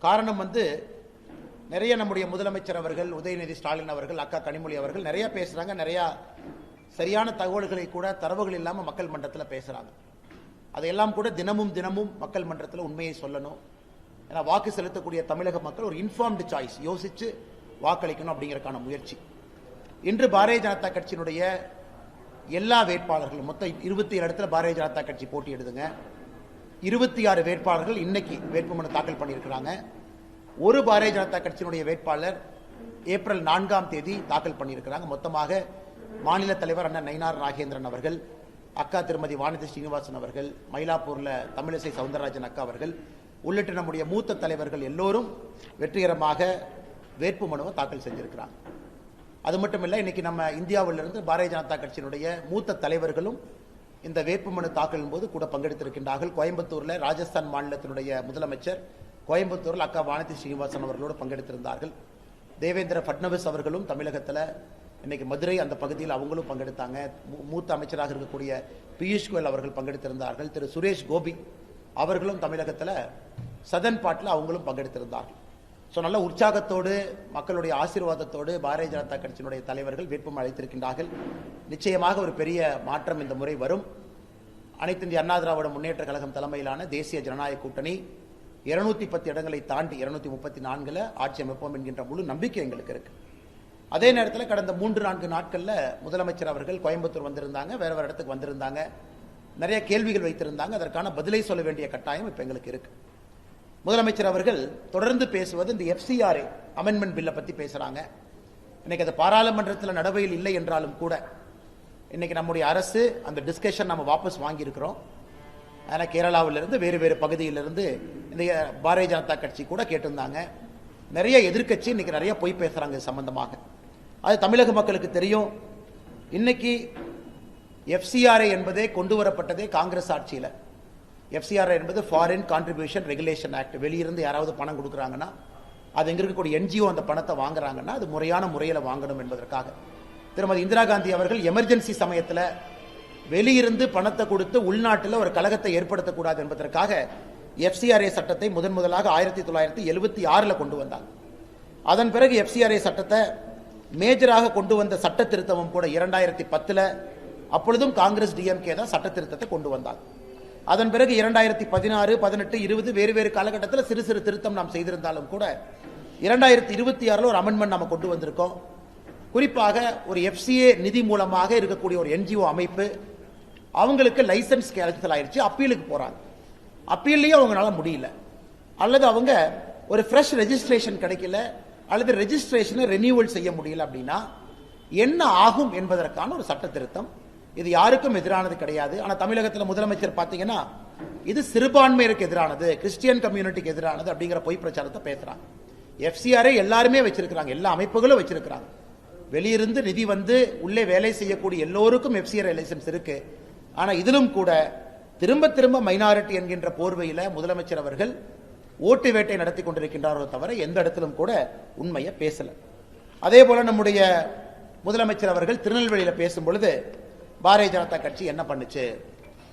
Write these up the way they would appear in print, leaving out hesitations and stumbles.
காரணம் நிறைய நம்முடைய முதலமைச்சர் அவர்கள், உதயநிதி ஸ்டாலின் அவர்கள், அக்கா கனிமொழி அவர்கள் நிறைய பேசுறாங்க. நிறைய சரியான தகவல்களை கூட தரவுகள் இல்லாமல் மக்கள் மன்றத்தில் பேசுறாங்க. அதையெல்லாம் கூட தினமும் மக்கள் மன்றத்தில் உண்மையை சொல்லணும். ஏன்னா வாக்கு செலுத்தக்கூடிய தமிழக மக்கள் ஒரு இன்ஃபார்ம்டு சாய்ஸ் யோசிச்சு வாக்களிக்கணும் அப்படிங்கறதுக்கான முயற்சி. இன்று பாரதிய ஜனதா கட்சியினுடைய எல்லா வேட்பாளர்களும் மொத்தம் 27 இடத்துல பாரதிய ஜனதா கட்சி போட்டியிடுதுங்க. 26 வேட்பாளர்கள் இன்னைக்கு வேட்புமனு தாக்கல் பண்ணியிருக்கிறாங்க. ஒரு பாரதிய ஜனதா கட்சியினுடைய வேட்பாளர் ஏப்ரல் 4ஆம் தேதி தாக்கல் பண்ணியிருக்கிறாங்க. மொத்தமாக மாநில தலைவர் அண்ணன் நயினார் நாகேந்திரன் அவர்கள், அக்கா திருமதி வானதி ஸ்ரீனிவாசன் அவர்கள், மயிலாப்பூர்ல தமிழிசை சவுந்தரராஜன் அக்கா அவர்கள் உள்ளிட்ட நம்முடைய மூத்த தலைவர்கள் எல்லோரும் வெற்றிகரமாக வேட்புமனுவை தாக்கல் செஞ்சிருக்கிறாங்க. அது மட்டும் இல்லை, இன்னைக்கு நம்ம இந்தியாவிலிருந்து பாரதிய ஜனதா கட்சியினுடைய மூத்த தலைவர்களும் இந்த வேட்புமனு தாக்கலின் போது கூட பங்கெடுத்திருக்கின்றார்கள். கோயம்புத்தூர்ல ராஜஸ்தான் மாநிலத்தினுடைய முதலமைச்சர் கோயம்புத்தூரில் அக்கா வானதி ஸ்ரீனிவாசன் அவர்களோடு பங்கெடுத்திருந்தார்கள். தேவேந்திர பட்னவிஸ் அவர்களும் தமிழகத்தில் இன்னைக்கு மதுரை அந்த பகுதியில் அவங்களும் பங்கெடுத்தாங்க. மூத்த அமைச்சராக இருக்கக்கூடிய பியூஷ் கோயல் அவர்கள் பங்கெடுத்திருந்தார்கள். திரு சுரேஷ் கோபி அவர்களும் தமிழகத்தில் சதன் பாட்டில் அவங்களும் பங்கெடுத்திருந்தார்கள். ஸோ நல்ல உற்சாகத்தோடு மக்களுடைய ஆசீர்வாதத்தோடு பாரதிய ஜனதா கட்சியினுடைய தலைவர்கள் வேட்புமனு அளித்திருக்கின்றார்கள். நிச்சயமாக ஒரு பெரிய மாற்றம் இந்த முறை வரும். அனைத்து இந்திய அண்ணா திராவிட முன்னேற்ற கழகம் தலைமையிலான தேசிய ஜனநாயக கூட்டணி 210 இடங்களை தாண்டி 234 ஆட்சி அமைப்போம் என்கின்ற முழு நம்பிக்கை எங்களுக்கு இருக்கு. அதே நேரத்தில் கடந்த 3-4 நாட்களில் முதலமைச்சர் அவர்கள் கோயம்புத்தூர் வந்திருந்தாங்க, வேற இடத்துக்கு வந்திருந்தாங்க, நிறைய கேள்விகள் வைத்திருந்தாங்க. அதற்கான பதிலை சொல்ல வேண்டிய கட்டாயம் இப்ப எங்களுக்கு இருக்கு. முதலமைச்சர் அவர்கள் தொடர்ந்து பேசுவது இந்த FCRA அமெண்ட்மெண்ட் பில்லை பத்தி பேசுறாங்க. இன்னைக்கு அது பாராளுமன்றத்தில் நடைமுறையில் இல்லை என்றாலும் கூட இன்னைக்கு நம்முடைய அரசு அந்த டிஸ்கஷன் நம்ம வாபஸ் வாங்கி இருக்கிறோம். ஆனால் கேரளாவிலிருந்து வேறு பகுதியிலிருந்து இந்த பாரதிய ஜனதா கட்சி கூட கேட்டிருந்தாங்க. நிறைய எதிர்க்கட்சி இன்னைக்கு நிறைய பொய் பேசுறாங்க சம்பந்தமாக. அது தமிழக மக்களுக்கு தெரியும். இன்னைக்கு FCRA என்பதே கொண்டு வரப்பட்டதே காங்கிரஸ் ஆட்சியில். FCRA என்பது ஃபாரின் கான்ட்ரிபியூஷன் ரெகுலேஷன் ஆக்ட். வெளியிருந்து யாராவது பணம் கொடுக்குறாங்கன்னா, அது எங்க இருக்கக்கூடிய NGO அந்த பணத்தை வாங்குறாங்கன்னா அது முறையான முறையில் வாங்கணும் என்பதற்காக திருமதி இந்திரா காந்தி அவர்கள் எமர்ஜென்சி சமயத்தில் வெளியிருந்து பணத்தை கொடுத்து உள்நாட்டில் ஒரு கழகத்தை ஏற்படுத்தக்கூடாது என்பதற்காக FCRA சட்டத்தை முதலாக 1976 கொண்டு வந்தாங்க. அதன் பிறகு FCRA சட்டத்தை மேஜராக கொண்டு வந்த சட்ட திருத்தமும் கூட 2010 அப்பொழுதும் காங்கிரஸ் DMK தான் சட்ட திருத்தத்தை கொண்டு வந்தாங்க. அதன் பிறகு 2016, 18, 20 வேறு காலகட்டத்தில் சிறு திருத்தம் நாம் செய்திருந்தாலும் கூட 2026 ஒரு அமெண்ட்மெண்ட் நம்ம கொண்டு வந்திருக்கோம். குறிப்பாக ஒரு FCA நிதி மூலமாக இருக்கக்கூடிய ஒரு NGO அமைப்பு அவங்களுக்கு லைசன்ஸ் கேன்சல் ஆயிடுச்சு, அப்பீலுக்கு போறாங்க. அப்பீல்லையும் அவங்களால முடியல, அல்லது அவங்க ஒரு ஃப்ரெஷ் ரெஜிஸ்ட்ரேஷன் கிடைக்கல, அல்லது ரெஜிஸ்ட்ரேஷனை ரெனியூவல் செய்ய முடியல அப்படின்னா என்ன ஆகும் என்பதற்கான ஒரு சட்ட திருத்தம். இது யாருக்கும் எதிரானது கிடையாது. ஆனால் தமிழகத்தில் முதலமைச்சர் பார்த்தீங்கன்னா இது சிறுபான்மையினருக்கு எதிரானது, கிறிஸ்டியன் கம்யூனிட்டிக்கு எதிரானது அப்படிங்கிற பொய் பிரச்சாரத்தை பேசுறாங்க. FCRA எல்லாருமே வச்சிருக்கிறாங்க, எல்லா அமைப்புகளும் வச்சிருக்கிறாங்க. வெளியிருந்து நிதி வந்து உள்ளே வேலை செய்யக்கூடிய எல்லோருக்கும் FCRA லைசன்ஸ் இருக்கு. ஆனா இதிலும் கூட திரும்ப மைனாரிட்டி என்கின்ற போர்வையில முதலமைச்சர் அவர்கள் ஓட்டு வேட்டை நடத்தி கொண்டிருக்கின்றாரோ தவிர எந்த இடத்திலும் கூட உண்மையை பேசல. அதே போல நம்முடைய முதலமைச்சர் அவர்கள் திருநெல்வேலியில பேசும் பொழுது பாரதிய ஜனதா கட்சி என்ன பண்ணுச்சு,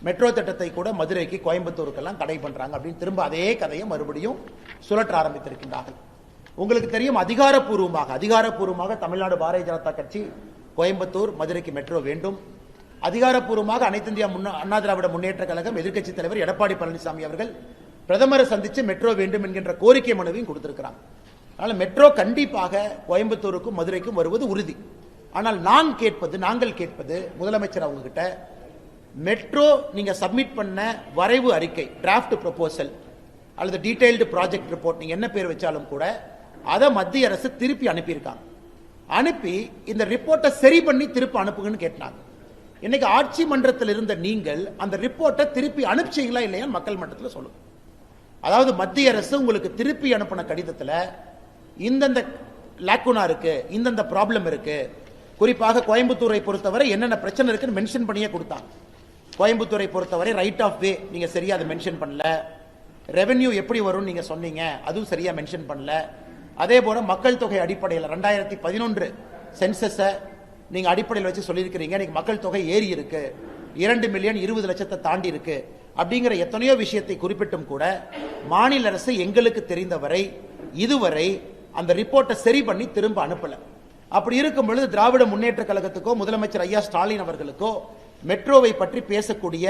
மெட்ரோ திட்டத்தை கூட மதுரைக்கு கோயம்புத்தூருக்கெல்லாம் தடை பண்றாங்க அப்படின்னு திரும்ப அதே கதையை மறுபடியும் சுழற்ற ஆரம்பித்திருக்கின்றார்கள். உங்களுக்கு தெரியும், அதிகாரப்பூர்வமாக தமிழ்நாடு பாரதிய ஜனதா கட்சி கோயம்புத்தூர் மதுரைக்கு மெட்ரோ வேண்டும். அதிகாரப்பூர்வமாக அனைத்து இந்திய அண்ணா திராவிட முன்னேற்ற கழகம் எதிர்க்கட்சி தலைவர் எடப்பாடி பழனிசாமி அவர்கள் பிரதமரை சந்தித்து மெட்ரோ வேண்டும் என்கின்ற கோரிக்கை மனுவையும் கொடுத்திருக்கிறாங்க. அதனால மெட்ரோ கண்டிப்பாக கோயம்புத்தூருக்கும் மதுரைக்கும் வருவது உறுதி. ஆனால் நாங்கள் கேட்பது முதலமைச்சர் அவங்க கிட்ட, மெட்ரோ நீங்க சப்மிட் பண்ண வரைவு அறிக்கை, டிராஃப்ட் ப்ரொபோசல் அல்லது டீடைல்டு ப்ராஜெக்ட் ரிப்போர்ட், நீங்க என்ன பேர் வச்சாலும் கூட அதை மத்திய அரசு திருப்பி அனுப்பியிருக்காங்க. அனுப்பி இந்த ரிப்போர்ட்டை சரி பண்ணி திருப்பி அனுப்புங்கன்னு கேட்டாங்க. இன்னைக்கு ஆட்சி மன்றத்தில் இருந்த நீங்கள் அந்த ரிப்போர்ட்டை திருப்பி அனுப்பிச்சீங்களா இல்லையா மக்கள் மன்றத்தில் சொல்லுங்க. அதாவது மத்திய அரசு உங்களுக்கு திருப்பி அனுப்பின கடிதத்தில் இந்தந்த லாக்குனா இருக்கு, இந்தந்த ப்ராப்ளம் இருக்கு, குறிப்பாக கோயம்புத்தூரை பொறுத்தவரை என்னென்ன பிரச்சனை இருக்குன்னு மென்ஷன் பண்ணியே கொடுத்தாங்க. கோயம்புத்தூரை பொறுத்தவரை ரைட் ஆஃப் வே நீங்க சரியா அதை மென்ஷன் பண்ணல, ரெவென்யூ எப்படி வரும் நீங்க சொன்னீங்க அதுவும் சரியா மென்ஷன் பண்ணல. அதே போல மக்கள் தொகை அடிப்படையில் 2011 சென்சஸை நீங்க அடிப்படையில் வச்சு சொல்லியிருக்கிறீங்க, இன்னைக்கு மக்கள் தொகை ஏறி இருக்கு, 2 மில்லியன் 20 லட்சத்தை தாண்டி இருக்கு. அப்படிங்கிற எத்தனையோ விஷயத்தை குறிப்பிட்டும் கூட மாநில அரசு எங்களுக்கு தெரிந்தவரை இதுவரை அந்த ரிப்போர்ட்டை சரி பண்ணி திரும்ப அனுப்பல. அப்படி இருக்கும் பொழுது திராவிட முன்னேற்ற கழகத்துக்கோ முதலமைச்சர் ஐயா ஸ்டாலின் அவர்களுக்கோ மெட்ரோவை பற்றி பேசக்கூடிய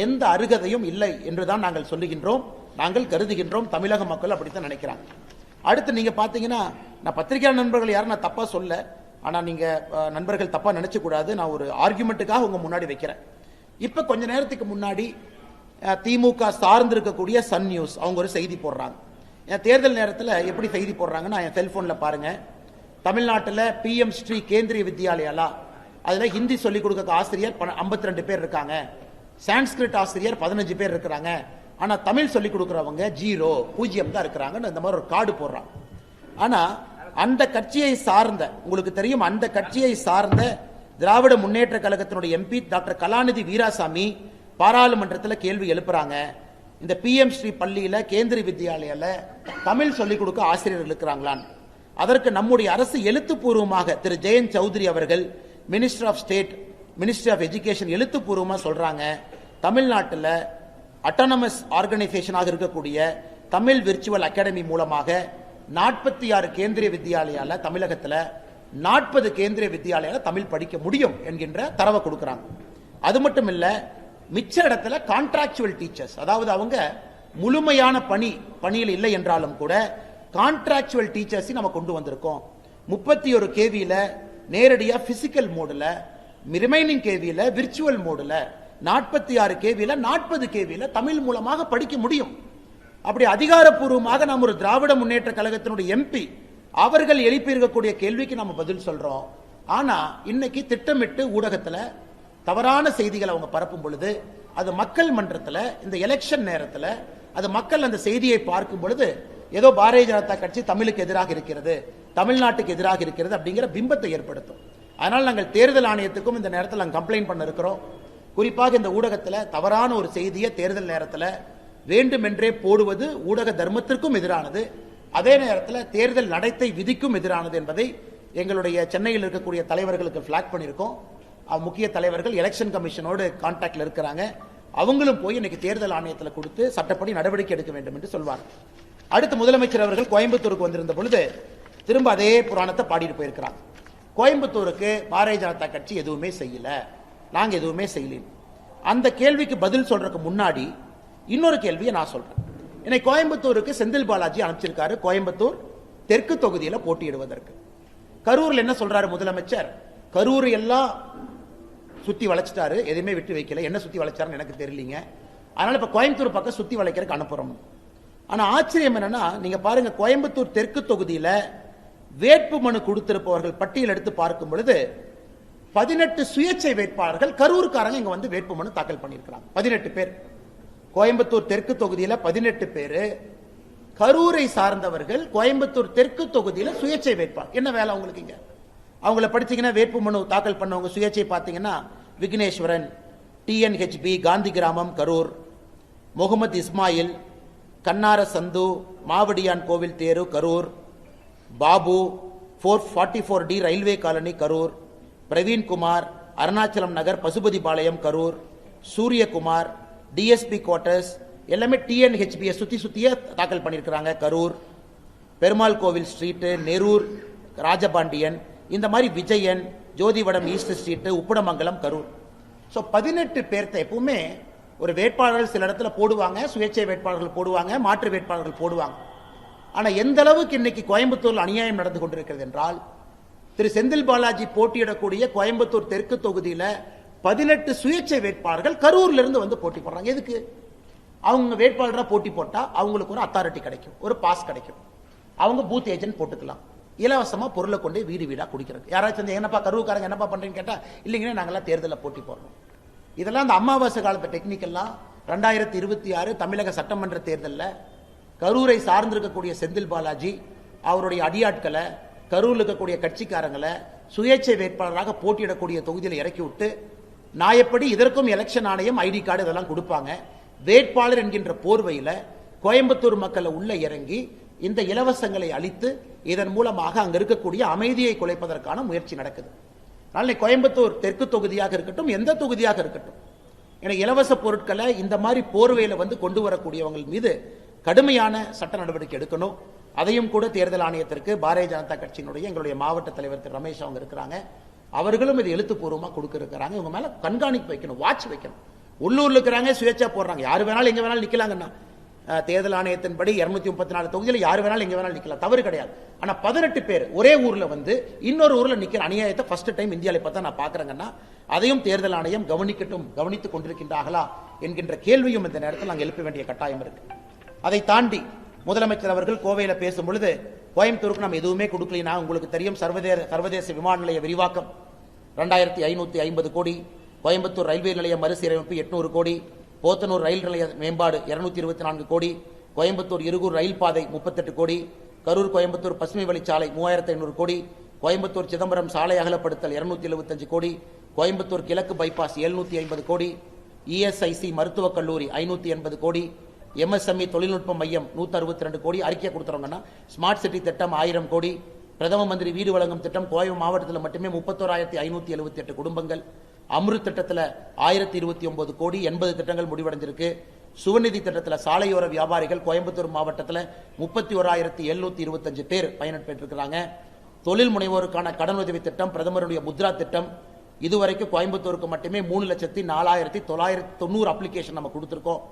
எந்த அருகதையும் இல்லை என்றுதான் நாங்கள் சொல்லுகின்றோம், நாங்கள் கருதுகின்றோம். தமிழக மக்கள் அப்படித்தான் நினைக்கிறாங்க. அடுத்து நீங்க பாத்தீங்கன்னா, நான் பத்திரிகையாளர் நண்பர்கள் யாரும் நான் தப்பா சொல்ல, ஆனா நீங்க நண்பர்கள் தப்பா நினைச்ச கூடாது. நான் ஒரு ஆர்குமெண்ட்டுக்காக உங்க முன்னாடி வைக்கிறேன். இப்ப கொஞ்ச நேரத்துக்கு முன்னாடி திமுக சார்ந்து இருக்கக்கூடிய சன் நியூஸ் அவங்க ஒரு செய்தி போடுறாங்க. தேர்தல் நேரத்தில் எப்படி செய்தி போடுறாங்கன்னா, என் செல்போன்ல பாருங்க, தமிழ்நாட்டில் பிஎம் ஸ்ரீ கேந்திரிய வித்யாலயா, அதுல ஹிந்தி சொல்லிக் கொடுக்க ஆசிரியர் 52 பேர் இருக்காங்க, சான்ஸ்கிரிட் ஆசிரியர் 15 பேர் இருக்கிறாங்க, ஆனா தமிழ் சொல்லிக் கொடுக்கிறவங்க 0 தான் இருக்கிறாங்க. இந்த மாதிரி ஒரு கார்டு போடுறாங்க. ஆனா அந்த கட்சியை சார்ந்த, உங்களுக்கு தெரியும், அந்த கட்சியை சார்ந்த திராவிட முன்னேற்ற கழகத்தினுடைய எம்பி டாக்டர் கலாநிதி வீராசாமி பாராளுமன்றத்தில் கேள்வி எழுப்புறாங்க. இந்த பிஎம் ஸ்ரீ பள்ளியில கேந்திரிய வித்யாலயில தமிழ் சொல்லிக் கொடுக்க ஆசிரியர்கள் இருக்கிறாங்களான்னு. அதற்கு நம்முடைய அரசு எழுத்துப்பூர்வமாக திரு ஜெயந்த் சௌத்ரி அவர்கள், minister of state, ministry of education எழுத்துப்பூர்வமாக சொல்றாங்க, தமிழ்நாட்டில் அட்டானமஸ் ஆர்கனைசேஷனாக இருக்கக்கூடிய தமிழ் விர்ச்சுவல் அகாடமி மூலமாக 46 கேந்திரிய வித்யாலயால தமிழகத்தில் 40 கேந்திரிய வித்யாலயால தமிழ் படிக்க முடியும் என்கின்ற தரவை கொடுக்கிறாங்க. அது மட்டும் இல்ல, மிச்ச இடத்துல கான்ட்ராக்சுவல் டீச்சர்ஸ், அதாவது அவங்க முழுமையான பணியில் இல்லை என்றாலும் கூட கான்ட்ராக்சுவல் டீச்சர்ஸ் நம்ம கொண்டு வந்திருக்கோம். 31 கேவியில நேரடியா பிசிக்கல் மோடுல, ரிமைனிங் கேவியில விர்ச்சுவல் மோடுல, 46 கேவியில 40 கேவியில தமிழ் மூலமாக படிக்க முடியும். அப்படி அதிகாரப்பூர்வமாக நாம் ஒரு திராவிட முன்னேற்ற கழகத்தினுடைய எம்பி அவர்கள் எழுப்பியிருக்கக்கூடிய கேள்விக்கு நம்ம பதில் சொல்றோம். ஆனா இன்னைக்கு திட்டமிட்டு ஊடகத்துல தவறான செய்திகளை அவங்க பரப்பும் பொழுது, அது மக்கள் மன்றத்தில் இந்த எலெக்ஷன் நேரத்தில் அது மக்கள் அந்த செய்தியை பார்க்கும் பொழுது ஏதோ பாரதிய ஜனதா கட்சி தமிழுக்கு எதிராக இருக்கிறது, தமிழ்நாட்டுக்கு எதிராக இருக்கிறது அப்படிங்கிற பிம்பத்தை ஏற்படுத்தும். அதனால் நாங்கள் தேர்தல் ஆணையத்துக்கும் இந்த நேரத்தில் நாங்கள் கம்ப்ளைண்ட் பண்ண இருக்கிறோம். குறிப்பாக இந்த ஊடகத்தில் தவறான ஒரு செய்தியை தேர்தல் நேரத்தில் வேண்டுமென்றே போடுவது ஊடக தர்மத்திற்கும் எதிரானது, அதே நேரத்தில் தேர்தல் நடத்தை விதிக்கும் எதிரானது என்பதை எங்களுடைய சென்னையில் இருக்கக்கூடிய தலைவர்களுக்கு பிளாக் பண்ணியிருக்கோம். முக்கிய தலைவர்கள் எலெக்ஷன் கமிஷனோடு கான்டாக்ட்ல இருக்கிறாங்க. அவங்களும் போய் இன்னைக்கு தேர்தல் ஆணையத்தில் கொடுத்து சட்டப்படி நடவடிக்கை எடுக்க வேண்டும் என்று சொல்வார். அடுத்து முதலமைச்சர் அவர்கள் கோயம்புத்தூருக்கு வந்திருந்த பொழுது திரும்ப அதே புராணத்தை பாடிட்டு போயிருக்கிறாங்க. கோயம்புத்தூருக்கு பாரதிய ஜனதா கட்சி எதுவுமே செய்யல, நாங்க எதுவுமே செய்யல. அந்த கேள்விக்கு பதில் சொல்றதுக்கு முன்னாடி இன்னொரு கேள்வியை நான் சொல்றேன். இன்னைக்கு கோயம்புத்தூருக்கு செந்தில் பாலாஜி அனுப்பிச்சிருக்காரு கோயம்புத்தூர் தெற்கு தொகுதியில் போட்டியிடுவதற்கு. கரூர்ல என்ன சொல்றாரு முதலமைச்சர், கரூர் எல்லாம் சுத்தி வளைச்சிட்டாரு, எதுவுமே விட்டு வைக்கல, என்ன சுத்தி வளைச்சாருன்னு எனக்கு தெரியலீங்க, அதனால இப்ப கோயம்புத்தூர் பக்கம் சுத்தி வளைக்கிறதுக்கு அனுப்புறோம். ஆனா ஆச்சரியம் என்னன்னா, நீங்க பாருங்க, கோயம்புத்தூர் தெற்கு தொகுதியில வேட்பு மனு கொடுத்திருப்பவர்கள் பட்டியல் எடுத்து பார்க்கும் பொழுது 18 சுயேட்சை வேட்பாளர்கள் கரூருக்காரங்க இங்க வந்து வேட்பு மனு தாக்கல் பண்ணியிருக்கிறாங்க. 18 பேர் கோயம்புத்தூர் தெற்கு தொகுதியில 18 பேரு கரூரை சார்ந்தவர்கள் கோயம்புத்தூர் தெற்கு தொகுதியில சுயேட்சை வேட்பாளர். என்ன வேலை அவங்களுக்கு இங்க? அவங்கள படிச்சீங்கன்னா வேட்பு மனு தாக்கல் பண்ணவங்க சுயேட்சை பார்த்தீங்கன்னா விக்னேஸ்வரன், TNHB காந்தி கிராமம் கரூர், முகமது இஸ்மாயில், கண்ணார சந்து, மாவடியான் கோவில் தேரு Karur, Babu 444D railway colony Karur, Praveenkumar Arunachalam Nagar Pasupathi Palayam Karur, Suryakumar DSP quarters, எல்லாமே TNHB சுத்தியே தாக்கல் பண்ணியிருக்கிறாங்க கரூர், பெருமாள் கோவில் ஸ்ட்ரீட், நெரூர் ராஜபாண்டியன், இந்த மாதிரி Vijayan, Jothivadam east street, Uppidamangalam Karur. So 18 பேர்த்த எப்பவுமே ஒரு வேட்பாளர்கள் சில இடத்துல போடுவாங்க, சுயேட்சை வேட்பாளர்கள் போடுவாங்க, மாற்று வேட்பாளர்கள் போடுவாங்க. ஆனா எந்த அளவுக்கு இன்னைக்கு கோயம்புத்தூர் அநியாயம் நடந்து கொண்டிருக்கிறது என்றால், திரு செந்தில் பாலாஜி போட்டியிடக்கூடிய கோயம்புத்தூர் தெற்கு தொகுதியில 18 சுயேட்சை வேட்பாளர்கள் கரூர்ல இருந்து வந்து போட்டி போடுறாங்க. எதுக்கு? அவங்க வேட்பாளராக போட்டி போட்டா அவங்களுக்கு ஒரு அத்தாரிட்டி கிடைக்கும், ஒரு பாஸ் கிடைக்கும், அவங்க பூத் ஏஜென்ட் போட்டுக்கலாம், இலவசமா பொருளை கொண்டு வீடு வீடா குடிக்கிறது. யாராச்சும் வந்து என்னப்பா கரூர்காரங்க என்னப்பா பண்றீங்கன்னு கேட்டா, இல்லைங்கன்னா நாங்கெல்லாம் தேர்தலில் போட்டி போடுறோம். இதெல்லாம் அந்த அமாவாசை காலத்து டெக்னிக் எல்லாம் 2026 தமிழக சட்டமன்ற தேர்தலில் கரூரை சார்ந்திருக்கக்கூடிய செந்தில் பாலாஜி அவருடைய அடியாட்களை, கரூரில் இருக்கக்கூடிய கட்சிக்காரங்களை சுயேட்சை வேட்பாளராக போட்டியிடக்கூடிய தொகுதியில் இறக்கி விட்டு, நாயப்படி இதற்கும் எலெக்ஷன் ஆணையம் ஐடி கார்டு இதெல்லாம் கொடுப்பாங்க. வேட்பாளர் என்கின்ற போர்வையில கோயம்புத்தூர் மக்களை உள்ள இறங்கி இந்த இலவசங்களை அளித்து இதன் மூலமாக அங்க இருக்கக்கூடிய அமைதியை குலைப்பதற்கான முயற்சி நடக்குது. அதனால கோயம்புத்தூர் தெற்கு தொகுதியாக இருக்கட்டும், எந்த தொகுதியாக இருக்கட்டும், என இலவச பொருட்களை இந்த மாதிரி போர்வையில வந்து கொண்டு வரக்கூடியவங்க மீது கடுமையான சட்ட நடவடிக்கை எடுக்கணும். அதையும் கூட தேர்தல் ஆணையத்திற்கு பாரதிய ஜனதா கட்சியினுடைய எங்களுடைய மாவட்ட தலைவர் திரு ரமேஷ் அவங்க இருக்கிறாங்க. அவர்களும் இது எழுத்துப்பூர்வமா கொடுக்க இருக்கிறாங்க. இவங்க மேல கண்காணிப்பு வைக்கணும், வாட்ச் வைக்கணும். உள்ளூர்ல இருக்கிறாங்க, சுயேட்சா போடுறாங்க, யாரு வேணாலும் எங்க வேணாலும் நிக்கலாங்கன்னா. தேர்தல் ஆணையத்தின்படி 234 தொகுதியில் யாரு வேணாலும் எங்க வேணாலும் நிக்கலாம், தவறு கிடையாது. ஆனா 18 பேர் ஒரே ஊர்ல வந்து இன்னொரு ஊர்ல நிக்கிற அநியாயத்தை ஃபர்ஸ்ட் டைம் இந்தியாவில பார்த்தா நான் பாக்குறேங்கன்னா அதையும் தேர்தல் ஆணையம் கவனித்துக் கொண்டிருக்கின்றார்களா என்கின்ற கேள்வியும் இந்த நேரத்தில் நாங்கள் எழுப்ப வேண்டிய கட்டாயம் இருக்கு. அதை தாண்டி முதலமைச்சர் அவர்கள் கோவையில் பேசும் பொழுது கோயம்புத்தூருக்கு நம்ம எதுவுமே கொடுக்கலனா, உங்களுக்கு தெரியும் சர்வதேச விமான நிலைய விரிவாக்கம் 2550 கோடி, கோயம்புத்தூர் ரயில்வே நிலைய மறுசீரமைப்பு 800 கோடி, போத்தனூர் ரயில் நிலைய மேம்பாடு 224 கோடி, கோயம்புத்தூர் இருகூர் ரயில் பாதை 38 கோடி, கரூர் கோயம்புத்தூர் பசுமை வழிச்சாலை 3500 கோடி, கோயம்புத்தூர் சிதம்பரம் சாலை அகலப்படுத்தல் 275 கோடி, கோயம்புத்தூர் கிழக்கு பைபாஸ் 750 கோடி, இஎஸ்ஐசி மருத்துவக் கல்லூரி 580 கோடி, எம்எஸ்எம்இ தொழில்நுட்ப மையம் 162 கோடி. அறிக்கை கொடுத்துறோங்கன்னா ஸ்மார்ட் சிட்டி திட்டம் 1000 கோடி, பிரதம மந்திரி வீடு வழங்கும் திட்டம் கோவை மாவட்டத்தில் மட்டுமே 31,578 குடும்பங்கள், அம்ருத் திட்டத்தில் 1029 கோடி, 80 திட்டங்கள் முடிவடைஞ்சிருக்கு. சுவநிதி திட்டத்தில் சாலையோர வியாபாரிகள் கோயம்புத்தூர் மாவட்டத்தில் 31,725 பேர் பயன்பெற்றிருக்கிறாங்க. தொழில் முனைவோருக்கான கடனுதவி திட்டம், பிரதமருடைய முத்ரா திட்டம், இதுவரைக்கும் கோயம்புத்தூருக்கு மட்டுமே 3,04,990 அப்ளிகேஷன் நம்ம கொடுத்திருக்கோம்.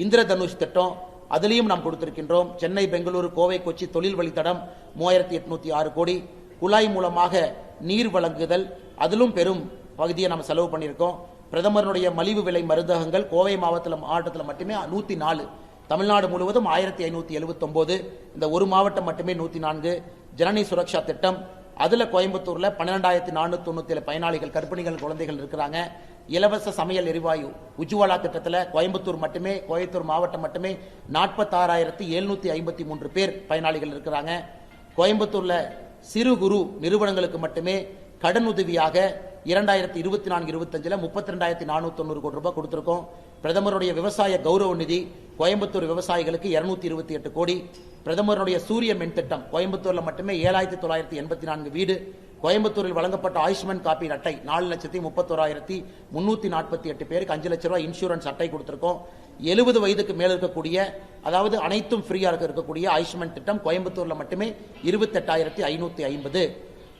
இந்திரதனுஷ் திட்டம் அதிலையும் நாம் கொடுத்திருக்கின்றோம். சென்னை, பெங்களூரு, கோவை, கொச்சி தொழில் வழித்தடம் 3806 கோடி, குழாய் மூலமாக நீர் வழங்குதல் அதிலும் பெரும் பகுதியை நம்ம செலவு பண்ணியிருக்கோம். பிரதமருடைய மலிவு விலை மருந்தகங்கள் கோவை மாவட்டத்தில் மட்டுமே 104, தமிழ்நாடு முழுவதும் 1579, இந்த ஒரு மாவட்டம் மட்டுமே 104. ஜனனி சுரக்ஷா திட்டம், அதுல கோயம்புத்தூர்ல 12,497 பயனாளிகள், கர்ப்பிணிகள், குழந்தைகள் இருக்கிறாங்க. இலவச சமையல் எரிவாயு உஜ்வாலா திட்டத்தில் கோயம்புத்தூர் மாவட்டம் மட்டுமே 46,753 பேர் பயனாளிகள் இருக்கிறாங்க. கோயம்புத்தூர்ல சிறு குறு நிறுவனங்களுக்கு மட்டுமே கடனுதவியாக 2024-25 32,490 கோடி ரூபாய் கொடுத்திருக்கோம். பிரதமருடைய விவசாய கௌரவ நிதி கோயம்புத்தூர் விவசாயிகளுக்கு 228 கோடி. பிரதமருடைய சூரிய மின் திட்டம் கோயம்புத்தூர்ல மட்டுமே 7,984 வீடு. கோயம்புத்தூரில் வழங்கப்பட்ட ஆயுஷ்மான் காப்பீடு அட்டை 4,31,348 பேருக்கு 5 லட்சம் ரூபாய் இன்சூரன்ஸ் அட்டை கொடுத்திருக்கோம். 70 வயதுக்கு மேல இருக்கக்கூடிய, அதாவது அனைத்தும் ஃப்ரீயா இருக்கக்கூடிய ஆயுஷ்மான் திட்டம் கோயம்புத்தூர்ல மட்டுமே 28,550.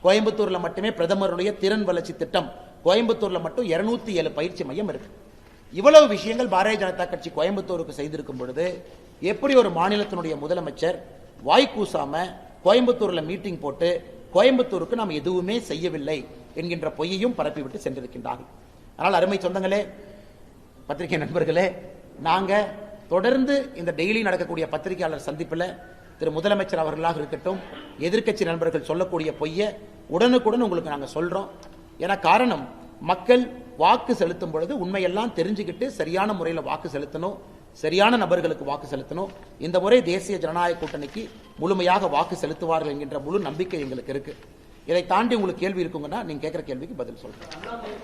கோயம்புத்தூர்ல மட்டுமே பிரதமருடைய திறன் வளர்ச்சி திட்டம் கோயம்புத்தூர்ல மட்டும் 207 பயிற்சி மையம் இருக்கு. இவ்வளவு விஷயங்கள் பாரதிய ஜனதா கட்சி கோயம்புத்தூருக்கு செய்திருக்கும் பொழுது எப்படி ஒரு மாநிலத்தினுடைய முதலமைச்சர் வாய்க்கூசாம கோயம்புத்தூர்ல மீட்டிங் போட்டு கோயம்புத்தூருக்கு நாம் எதுவுமே செய்யவில்லை என்கின்ற பொய்யையும் பரப்பிவிட்டு சென்றிருக்கின்றார்கள். ஆனால் அருமை சொந்தங்களே, பத்திரிகை நண்பர்களே, நாங்க தொடர்ந்து இந்த டெய்லி நடக்கக்கூடிய பத்திரிகையாளர் சந்திப்பில் திரு முதலமைச்சர் அவர்களாக இருக்கட்டும், எதிர்க்கட்சி நண்பர்கள் சொல்லக்கூடிய பொய்யை உடனுக்குடன் உங்களுக்கு நாங்கள் சொல்றோம். என காரணம், மக்கள் வாக்கு செலுத்தும் பொழுது உண்மையெல்லாம் தெரிஞ்சுக்கிட்டு சரியான முறையில் வாக்கு செலுத்தணும், சரியான நபர்களுக்கு வாக்கு செலுத்தணும். இந்த முறை தேசிய ஜனநாயக கூட்டணிக்கு முழுமையாக வாக்கு செலுத்துவார்கள் என்கின்ற முழு நம்பிக்கை எங்களுக்கு இருக்கு. இதை தாண்டி உங்களுக்கு கேள்வி இருக்குங்கன்னா நீங்க கேட்கிற கேள்விக்கு பதில் சொல்றேன்.